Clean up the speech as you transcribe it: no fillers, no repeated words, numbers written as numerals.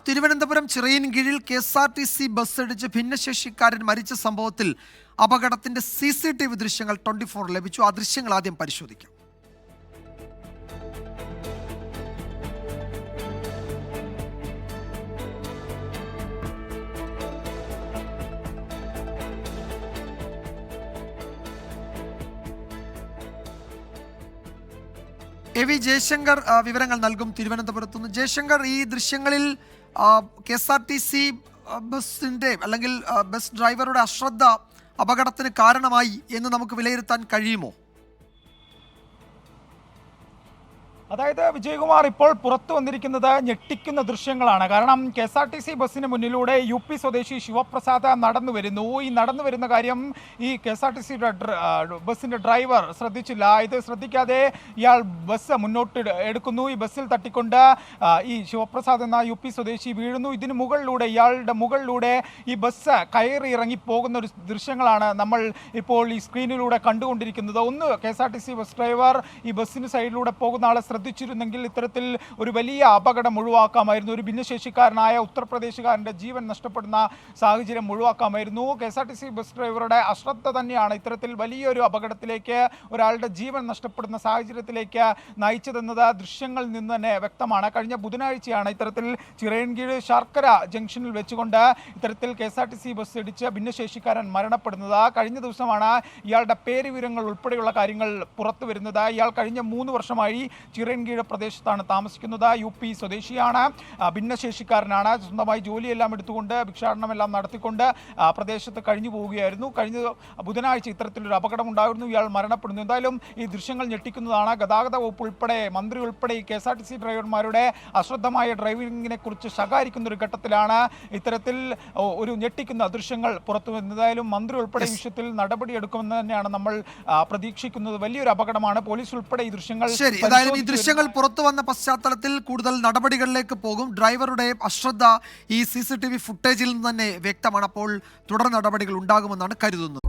Thiruvananthapuram ചിറയിൻകീഴിൽ KSRTC bus ഇടിച്ച് ഭിന്നശേഷിക്കാരൻ മരിച്ച സംഭവത്തിൽ അപകടത്തിന്റെ CCTV ദൃശ്യങ്ങൾ 24 ലഭിച്ചു. ആ ദൃശ്യങ്ങൾ ആദ്യം പരിശോധിക്കാം. AV ജയശങ്കർ വിവരങ്ങൾ നൽകും തിരുവനന്തപുരത്തുനിന്ന്. ജയശങ്കർ, ഈ ദൃശ്യങ്ങളിൽ KSRTC ബസിന്റെ അല്ലെങ്കിൽ ബസ് ഡ്രൈവറുടെ അശ്രദ്ധ അപകടത്തിന് കാരണമായി എന്ന് നമുക്ക് വിലയിരുത്താൻ കഴിയുമോ? അതായത് വിജയകുമാർ, ഇപ്പോൾ പുറത്തു വന്നിരിക്കുന്നത് ഞെട്ടിക്കുന്ന ദൃശ്യങ്ങളാണ്. കാരണം KSRTC ബസ്സിന് മുന്നിലൂടെ UP സ്വദേശി ശിവപ്രസാദ് നടന്നു വരുന്നു. ഈ നടന്നു വരുന്ന കാര്യം ഈ KSRTC ബസ്സിന്റെ ഡ്രൈവർ ശ്രദ്ധിച്ചില്ല. ഇത് ശ്രദ്ധിക്കാതെ ഇയാൾ ബസ് മുന്നോട്ട് എടുക്കുന്നു. ഈ ബസ്സിൽ തട്ടിക്കൊണ്ട് ഈ ശിവപ്രസാദ് എന്ന UP സ്വദേശി വീഴുന്നു. ഇതിന് മുകളിലൂടെ, ഇയാളുടെ മുകളിലൂടെ ഈ ബസ് കയറി ഇറങ്ങി പോകുന്ന ഒരു ദൃശ്യങ്ങളാണ് നമ്മൾ ഇപ്പോൾ ഈ സ്ക്രീനിലൂടെ കണ്ടുകൊണ്ടിരിക്കുന്നത്. ഒന്ന്, KSRTC ബസ് ഡ്രൈവർ ഈ ബസ്സിന് സൈഡിലൂടെ പോകുന്ന ആളെ ശ്രദ്ധിച്ചിരുന്നെങ്കിൽ ഇത്തരത്തിൽ ഒരു വലിയ അപകടം ഒഴിവാക്കാമായിരുന്നു. ഒരു ഭിന്നശേഷിക്കാരനായ ഉത്തർപ്രദേശുകാരൻ്റെ ജീവൻ നഷ്ടപ്പെടുന്ന സാഹചര്യം ഒഴിവാക്കാമായിരുന്നു. KSRTC ബസ് ഡ്രൈവറുടെ അശ്രദ്ധ തന്നെയാണ് ഇത്തരത്തിൽ വലിയൊരു അപകടത്തിലേക്ക്, ഒരാളുടെ ജീവൻ നഷ്ടപ്പെടുന്ന സാഹചര്യത്തിലേക്ക് നയിച്ചതെന്നത് ദൃശ്യങ്ങളിൽ നിന്ന് തന്നെ വ്യക്തമാണ്. കഴിഞ്ഞ ബുധനാഴ്ചയാണ് ഇത്തരത്തിൽ ചിറയൻകീഴ് ശർക്കര ജംഗ്ഷനിൽ വെച്ചുകൊണ്ട് ഇത്തരത്തിൽ KSRTC ബസ് ഇടിച്ച് ഭിന്നശേഷിക്കാരൻ മരണപ്പെടുന്നത്. കഴിഞ്ഞ ദിവസമാണ് ഇയാളുടെ പേര് വിവരങ്ങൾ ഉൾപ്പെടെയുള്ള കാര്യങ്ങൾ പുറത്തു വരുന്നത്. ഇയാൾ കഴിഞ്ഞ 3 വർഷമായി ചിറയൻകീഴ് പ്രദേശത്താണ് താമസിക്കുന്നത്. UP സ്വദേശിയാണ്, ഭിന്നശേഷിക്കാരനാണ്. സ്വന്തമായി ജോലിയെല്ലാം എടുത്തുകൊണ്ട് ഭിക്ഷാടനമെല്ലാം നടത്തിക്കൊണ്ട് പ്രദേശത്ത് കഴിഞ്ഞു പോവുകയായിരുന്നു. കഴിഞ്ഞ ബുധനാഴ്ച ഇത്തരത്തിലൊരു അപകടം ഉണ്ടായിരുന്നു. ഇയാൾ മരണപ്പെടുന്നു. എന്തായാലും ഈ ദൃശ്യങ്ങൾ ഞെട്ടിക്കുന്നതാണ്. ഗതാഗത വകുപ്പ് ഉൾപ്പെടെ, മന്ത്രി ഉൾപ്പെടെ ഈ KSRTC ഡ്രൈവർമാരുടെ അശ്രദ്ധമായ ഡ്രൈവിങ്ങിനെ കുറിച്ച് ശകാരിക്കുന്ന ഒരു ഘട്ടത്തിലാണ് ഇത്തരത്തിൽ ഒരു ഞെട്ടിക്കുന്ന ദൃശ്യങ്ങൾ പുറത്തു വരുന്നത്. എന്തായാലും മന്ത്രി ഉൾപ്പെടെ വിഷയത്തിൽ നടപടിയെടുക്കുമെന്ന് തന്നെയാണ് നമ്മൾ പ്രതീക്ഷിക്കുന്നത്. വലിയൊരു അപകടമാണ്. പോലീസ് ഉൾപ്പെടെ ഈ ദൃശ്യങ്ങൾ പുറത്തു വന്ന പശ്ചാത്തലത്തിൽ കൂടുതൽ നടപടികളിലേക്ക് പോകും. ഡ്രൈവറുടെ അശ്രദ്ധ ഈ CCTV ഫുട്ടേജിൽ നിന്ന് തന്നെ വ്യക്തമാണ്. അപ്പോൾ തുടർ നടപടികൾ ഉണ്ടാകുമെന്നാണ് കരുതുന്നത്.